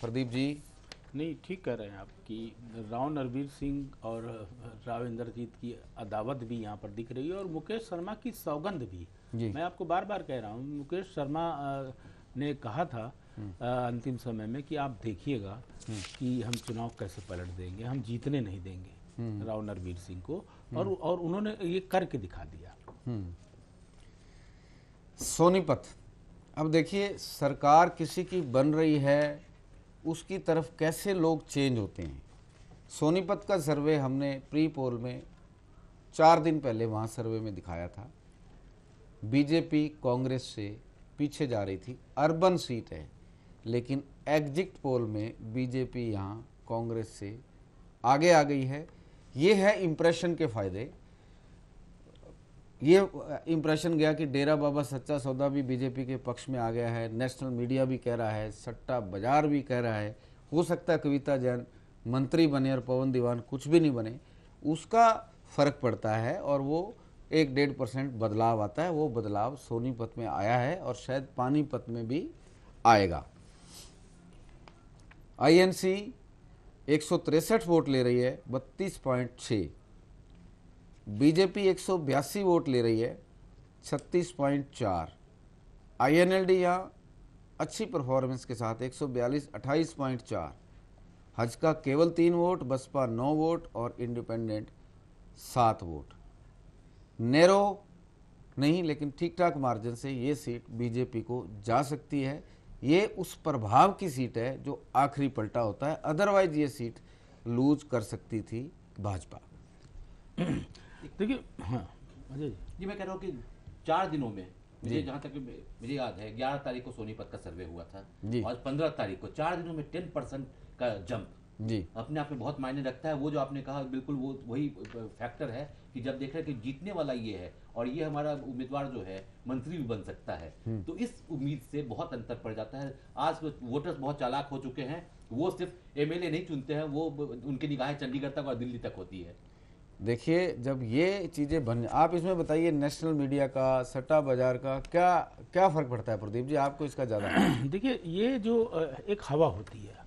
प्रदीप जी। नहीं, ठीक कह रहे हैं आप कि राव नरवीर सिंह और राव इंद्रजीत की अदावत भी यहाँ पर दिख रही है और मुकेश शर्मा की सौगंध भी। जी। मैं आपको बार बार कह रहा हूँ, मुकेश शर्मा ने कहा था अंतिम समय में कि आप देखिएगा कि हम चुनाव कैसे पलट देंगे, हम जीतने नहीं देंगे राव नरवीर सिंह को। और उन्होंने ये करके दिखा दिया। सोनीपत, अब देखिए सरकार किसी की बन रही है, उसकी तरफ कैसे लोग चेंज होते हैं। सोनीपत का सर्वे हमने प्री पोल में 4 दिन पहले वहाँ सर्वे में दिखाया था। बीजेपी कांग्रेस से पीछे जा रही थी, अर्बन सीट है, लेकिन एग्जिट पोल में बीजेपी यहाँ कांग्रेस से आगे आ गई है। ये है इम्प्रेशन के फायदे। ये इम्प्रेशन गया कि डेरा बाबा सच्चा सौदा भी बीजेपी के पक्ष में आ गया है, नेशनल मीडिया भी कह रहा है, सट्टा बाजार भी कह रहा है। हो सकता है कविता जैन मंत्री बने और पवन दीवान कुछ भी नहीं बने, उसका फर्क पड़ता है और वो 1-1.5% बदलाव आता है। वो बदलाव सोनीपत में आया है और शायद पानीपत में भी आएगा। आईएनसी 163 वोट ले रही है, 32.6। बीजेपी 182 वोट ले रही है, 36.4। आईएनएलडी यहाँ अच्छी परफॉर्मेंस के साथ 142, 28.4। हज का केवल 3 वोट, बसपा 9 वोट और इंडिपेंडेंट 7 वोट। नैरो नहीं, लेकिन ठीक ठाक मार्जिन से ये सीट बीजेपी को जा सकती है। ये उस प्रभाव की सीट है जो आखिरी पलटा होता है, अदरवाइज ये सीट लूज कर सकती थी भाजपा। देखिए, हाँ अजय जी, मैं कह रहा हूँ कि 4 दिनों में मुझे जहाँ तक मुझे याद है 11 तारीख को सोनीपत का सर्वे हुआ था जी। और 15 तारीख को 4 दिनों में 10% का जंप जी, अपने आप में बहुत मायने रखता है। वो जो आपने कहा बिल्कुल वो वही फैक्टर है कि जब देख रहे हैं कि जीतने वाला ये है और ये हमारा उम्मीदवार जो है मंत्री भी बन सकता है, तो इस उम्मीद से बहुत अंतर पड़ जाता है। आज वोटर्स बहुत चालाक हो चुके हैं, वो सिर्फ एमएलए नहीं चुनते हैं, वो उनकी निगाहें चंडीगढ़ तक और दिल्ली तक होती है। देखिए जब ये चीज़ें बन, आप इसमें बताइए नेशनल मीडिया का, सट्टा बाजार का क्या क्या फर्क पड़ता है प्रदीप जी, आपको इसका ज़्यादा? देखिए, ये जो एक हवा होती है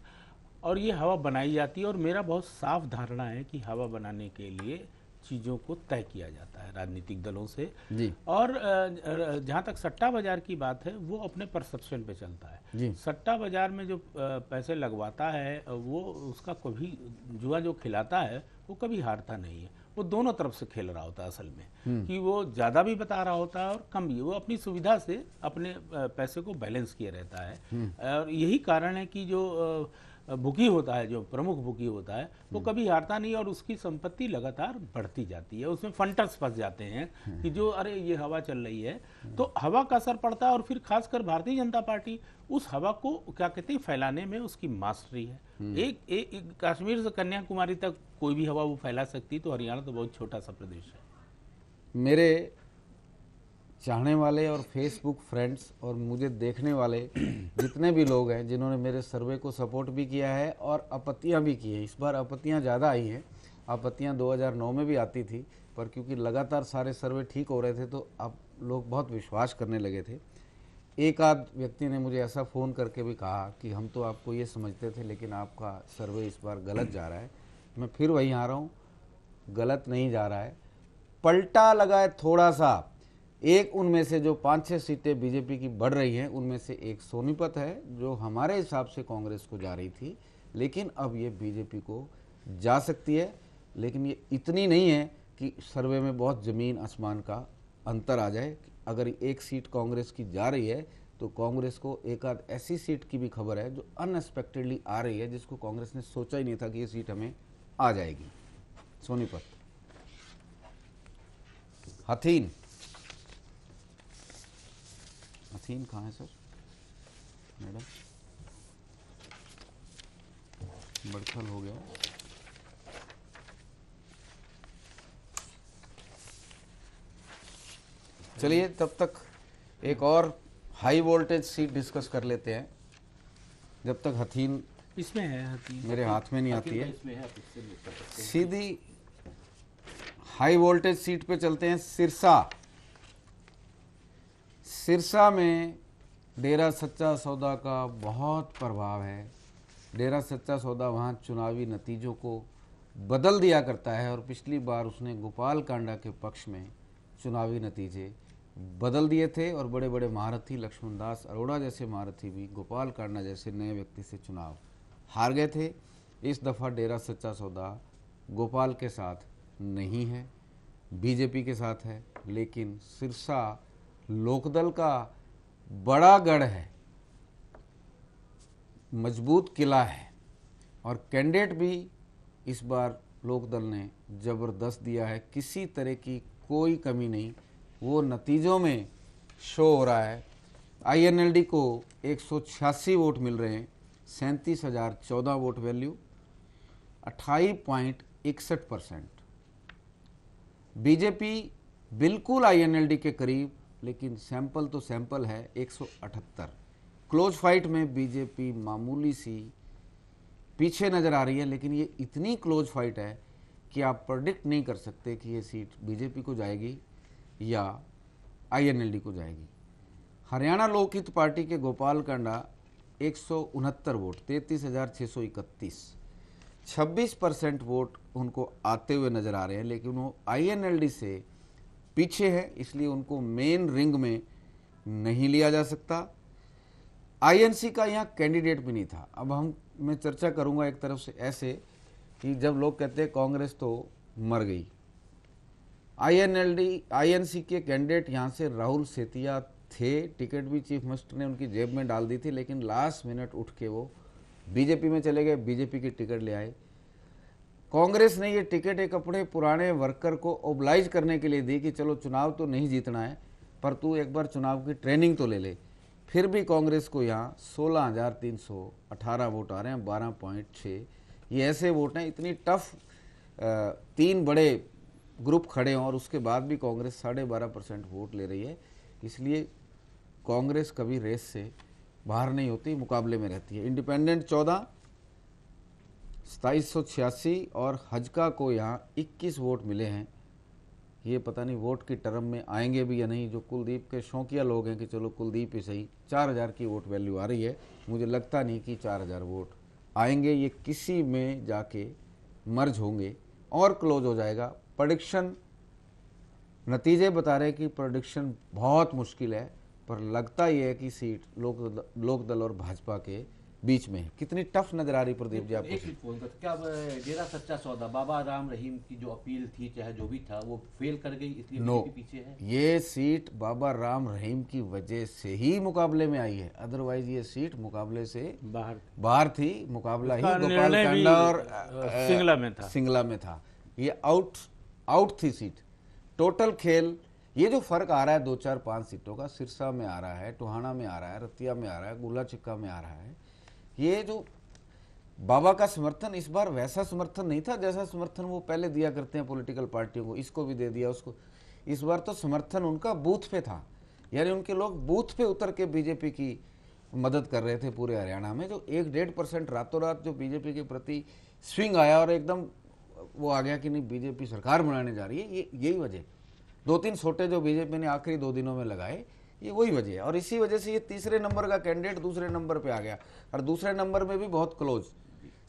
और ये हवा बनाई जाती है, और मेरा बहुत साफ धारणा है कि हवा बनाने के लिए चीज़ों को तय किया जाता है राजनीतिक दलों से। जी और जहाँ तक सट्टा बाजार की बात है, वो अपने परसेप्शन पे चलता है। जी सट्टा बाजार में जो पैसे लगवाता है, वो उसका कभी जुआ जो खिलाता है वो कभी हारता नहीं है। वो दोनों तरफ से खेल रहा होता है असल में, कि वो ज़्यादा भी बता रहा होता है और कम भी। वो अपनी सुविधा से अपने पैसे को बैलेंस किए रहता है। और यही कारण है कि जो बुकी होता है, जो प्रमुख बुकी होता है, वो कभी हारता नहीं और उसकी संपत्ति लगातार बढ़ती जाती है। उसमें फंटर्स फंस जाते हैं कि जो अरे ये हवा चल रही है, तो हवा का असर पड़ता है। और फिर खासकर भारतीय जनता पार्टी उस हवा को क्या कहते हैं फैलाने में उसकी मास्टरी है। एक कश्मीर से कन्याकुमारी तक कोई भी हवा वो फैला सकती, तो हरियाणा तो बहुत छोटा सा प्रदेश है। मेरे चाहने वाले और फेसबुक फ्रेंड्स और मुझे देखने वाले जितने भी लोग हैं जिन्होंने मेरे सर्वे को सपोर्ट भी किया है और आपत्तियां भी की हैं, इस बार आपत्तियां ज़्यादा आई हैं। आपत्तियां 2009 में भी आती थी, पर क्योंकि लगातार सारे सर्वे ठीक हो रहे थे तो अब लोग बहुत विश्वास करने लगे थे। एक आध व्यक्ति ने मुझे ऐसा फ़ोन करके भी कहा कि हम तो आपको ये समझते थे, लेकिन आपका सर्वे इस बार गलत जा रहा है। मैं फिर वहीं आ रहा हूँ, गलत नहीं जा रहा है, पलटा लगा है थोड़ा सा। एक उनमें से जो 5-6 सीटें बीजेपी की बढ़ रही हैं, उनमें से एक सोनीपत है जो हमारे हिसाब से कांग्रेस को जा रही थी, लेकिन अब ये बीजेपी को जा सकती है। लेकिन ये इतनी नहीं है कि सर्वे में बहुत ज़मीन आसमान का अंतर आ जाए। अगर एक सीट कांग्रेस की जा रही है तो कांग्रेस को एक आध ऐसी सीट की भी खबर है जो अनएक्सपेक्टेडली आ रही है, जिसको कांग्रेस ने सोचा ही नहीं था कि ये सीट हमें आ जाएगी। सोनीपत, हथीन, हथीन कहाँ है सर मैडम? बड़खल हो गया। चलिए तब तक एक और हाई वोल्टेज सीट डिस्कस कर लेते हैं, जब तक हथीन इसमें है हथीन मेरे हाथ में नहीं आती है। इसमें है, आप इससे भी कर सकते हैं। सीधी हाई वोल्टेज सीट पे चलते हैं। सिरसा, सिरसा में डेरा सच्चा सौदा का बहुत प्रभाव है। डेरा सच्चा सौदा वहाँ चुनावी नतीजों को बदल दिया करता है, और पिछली बार उसने गोपाल कांडा के पक्ष में चुनावी नतीजे बदल दिए थे, और बड़े बड़े महारथी लक्ष्मण दास अरोड़ा जैसे महारथी भी गोपाल कांडा जैसे नए व्यक्ति से चुनाव हार गए थे। इस दफ़ा डेरा सच्चा सौदा गोपाल के साथ नहीं है, बीजेपी के साथ है, लेकिन सिरसा लोकदल का बड़ा गढ़ है, मजबूत किला है, और कैंडिडेट भी इस बार लोकदल ने ज़बरदस्त दिया है, किसी तरह की कोई कमी नहीं, वो नतीजों में शो हो रहा है। आईएनएलडी को 186 वोट मिल रहे हैं, 37,014 वोट वैल्यू, 28.61%। बीजेपी बिल्कुल आईएनएलडी के करीब, लेकिन सैंपल तो सैंपल है 178। क्लोज फाइट में बीजेपी मामूली सी पीछे नज़र आ रही है, लेकिन ये इतनी क्लोज फाइट है कि आप प्रेडिक्ट नहीं कर सकते कि ये सीट बीजेपी को जाएगी या आईएनएलडी को जाएगी। हरियाणा लोकहित पार्टी के गोपाल कांडा 169 वोट, 33,631, 26% वोट उनको आते हुए नजर आ रहे हैं, लेकिन वो आईएनएलडी से पीछे है, इसलिए उनको मेन रिंग में नहीं लिया जा सकता। आईएनसी का यहाँ कैंडिडेट भी नहीं था। अब मैं चर्चा करूंगा एक तरफ से ऐसे कि जब लोग कहते हैं कांग्रेस तो मर गई, आईएनसी के कैंडिडेट यहाँ से राहुल सेतिया थे, टिकट भी चीफ मिनिस्टर ने उनकी जेब में डाल दी थी, लेकिन लास्ट मिनट उठ के वो बीजेपी में चले गए, बीजेपी की टिकट ले आए। कांग्रेस ने ये टिकट एक अपने पुराने वर्कर को ओबलाइज करने के लिए दी कि चलो चुनाव तो नहीं जीतना है, पर तू एक बार चुनाव की ट्रेनिंग तो ले ले। फिर भी कांग्रेस को यहाँ 16,318 वोट आ रहे हैं, 12.6। ये ऐसे वोट हैं, इतनी टफ 3 बड़े ग्रुप खड़े हों और उसके बाद भी कांग्रेस 12.5% वोट ले रही है, इसलिए कांग्रेस कभी रेस से बाहर नहीं होती, मुकाबले में रहती है। इंडिपेंडेंट 14, 2786, और हजका को यहाँ 21 वोट मिले हैं। ये पता नहीं वोट की टर्म में आएंगे भी या नहीं। जो कुलदीप के शौकिया लोग हैं कि चलो कुलदीप ही सही, 4000 की वोट वैल्यू आ रही है, मुझे लगता नहीं कि 4000 वोट आएंगे। ये किसी में जाके मर्ज होंगे और क्लोज हो जाएगा। प्रेडिक्शन, नतीजे बता रहे हैं कि प्रेडिक्शन बहुत मुश्किल है, पर लगता ही है कि सीट लोकदल और भाजपा के बीच में है। कितनी टफ नजर आ रही प्रदीप जी आपको? एक चीज फोन कर, क्या डेरा सच्चा सौदा बाबा राम रहीम की जो अपील थी, चाहे जो भी था, वो फेल कर गई, इसलिए बीजेपी पीछे है? ये सीट बाबा राम रहीम की वजह से ही मुकाबले में आई है, अदरवाइज ये सीट मुकाबले से बाहर थी। मुकाबला ही गोपाल कांडा और सिंगला में था। ये आउट थी सीट। टोटल खेल, ये जो फर्क आ रहा है 2, 4, 5 सीटों का, सिरसा में आ रहा है, टोहाना में आ रहा है, रतिया में आ रहा है, गुला चिक्का में आ रहा है, ये जो बाबा का समर्थन इस बार वैसा समर्थन नहीं था जैसा समर्थन वो पहले दिया करते हैं पॉलिटिकल पार्टियों को। इसको भी दे दिया, उसको। इस बार तो समर्थन उनका बूथ पे था, यानी उनके लोग बूथ पे उतर के बीजेपी की मदद कर रहे थे पूरे हरियाणा में। जो 1-1.5% रातों रात जो बीजेपी के प्रति स्विंग आया और एकदम वो आ गया कि नहीं बीजेपी सरकार बनाने जा रही है, यही वजह। 2-3 सोटे जो बीजेपी ने आखिरी 2 दिनों में लगाए, ये वही वजह है। और इसी वजह से ये तीसरे नंबर का कैंडिडेट दूसरे नंबर पे आ गया, और दूसरे नंबर में भी बहुत क्लोज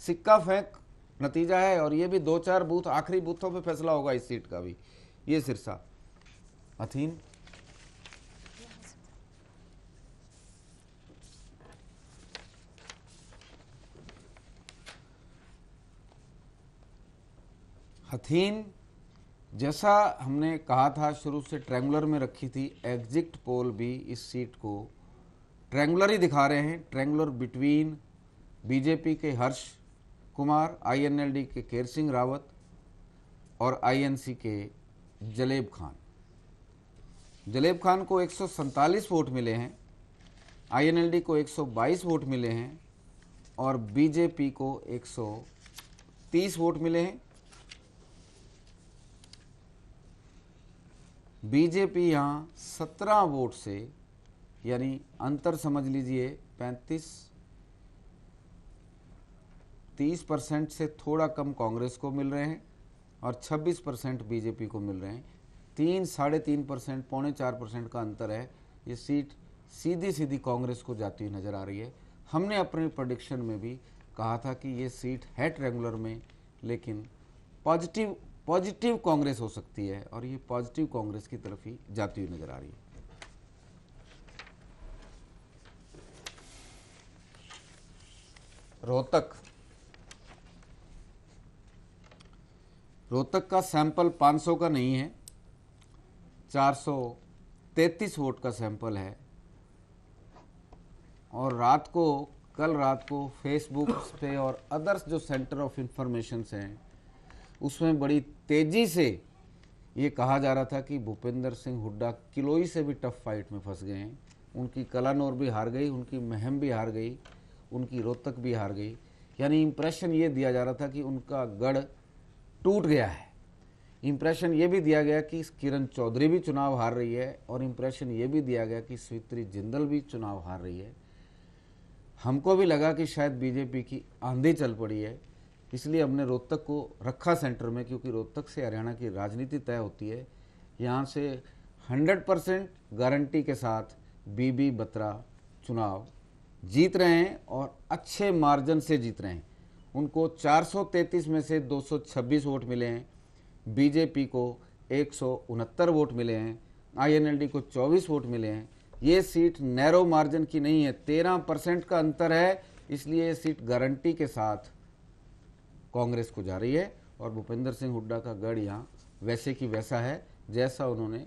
सिक्का फेंक नतीजा है। और ये भी 2-4 बूथ, आखिरी बूथों पे फैसला होगा इस सीट का भी। ये सिरसा, हथीन, हथीन जैसा हमने कहा था शुरू से ट्रायंगुलर में रखी थी, एग्जिट पोल भी इस सीट को ट्रायंगुलर ही दिखा रहे हैं। ट्रायंगुलर बिटवीन बीजेपी के हर्ष कुमार, आईएनएलडी के केर सिंह रावत और आईएनसी के जलेब खान। जलेब खान को 147 वोट मिले हैं, आईएनएलडी को 122 वोट मिले हैं और बीजेपी को 130 वोट मिले हैं। बीजेपी यहाँ 17 वोट से, यानी अंतर समझ लीजिए 30% से थोड़ा कम कांग्रेस को मिल रहे हैं और 26% बीजेपी को मिल रहे हैं। 3-3.5%, 3.25% का अंतर है। ये सीट सीधी कांग्रेस को जाती हुई नजर आ रही है। हमने अपने प्रेडिक्शन में भी कहा था कि ये सीट है ट्रायंगुलर में, लेकिन पॉजिटिव कांग्रेस हो सकती है, और ये पॉजिटिव कांग्रेस की तरफ ही जाती हुई नजर आ रही है। रोहतक का सैंपल 500 का नहीं है, 433 वोट का सैंपल है। और कल रात को फेसबुक पे और अदर्स जो सेंटर ऑफ इंफॉर्मेशन हैं उसमें बड़ी तेजी से ये कहा जा रहा था कि भूपेंद्र सिंह हुड्डा किलोई से भी टफ फाइट में फंस गए हैं। उनकी कलानौर भी हार गई, उनकी महम भी हार गई, उनकी रोहतक भी हार गई। यानी इंप्रेशन ये दिया जा रहा था कि उनका गढ़ टूट गया है। इंप्रेशन ये भी दिया गया कि किरण चौधरी भी चुनाव हार रही है, और इंप्रेशन ये भी दिया गया कि स्वित्री जिंदल भी चुनाव हार रही है। हमको भी लगा कि शायद बीजेपी की आंधी चल पड़ी है, इसलिए हमने रोहतक को रखा सेंटर में, क्योंकि रोहतक से हरियाणा की राजनीति तय होती है। यहाँ से 100% गारंटी के साथ बीबी बत्रा चुनाव जीत रहे हैं, और अच्छे मार्जिन से जीत रहे हैं। उनको 433 में से 226 वोट मिले हैं, बीजेपी को 169 वोट मिले हैं, आईएनएलडी को 24 वोट मिले हैं। ये सीट नैरो मार्जिन की नहीं है, 13% का अंतर है, इसलिए ये सीट गारंटी के साथ कांग्रेस को जा रही है। और भूपेंद्र सिंह हुड्डा का गढ़ यहाँ वैसे की वैसा है जैसा उन्होंने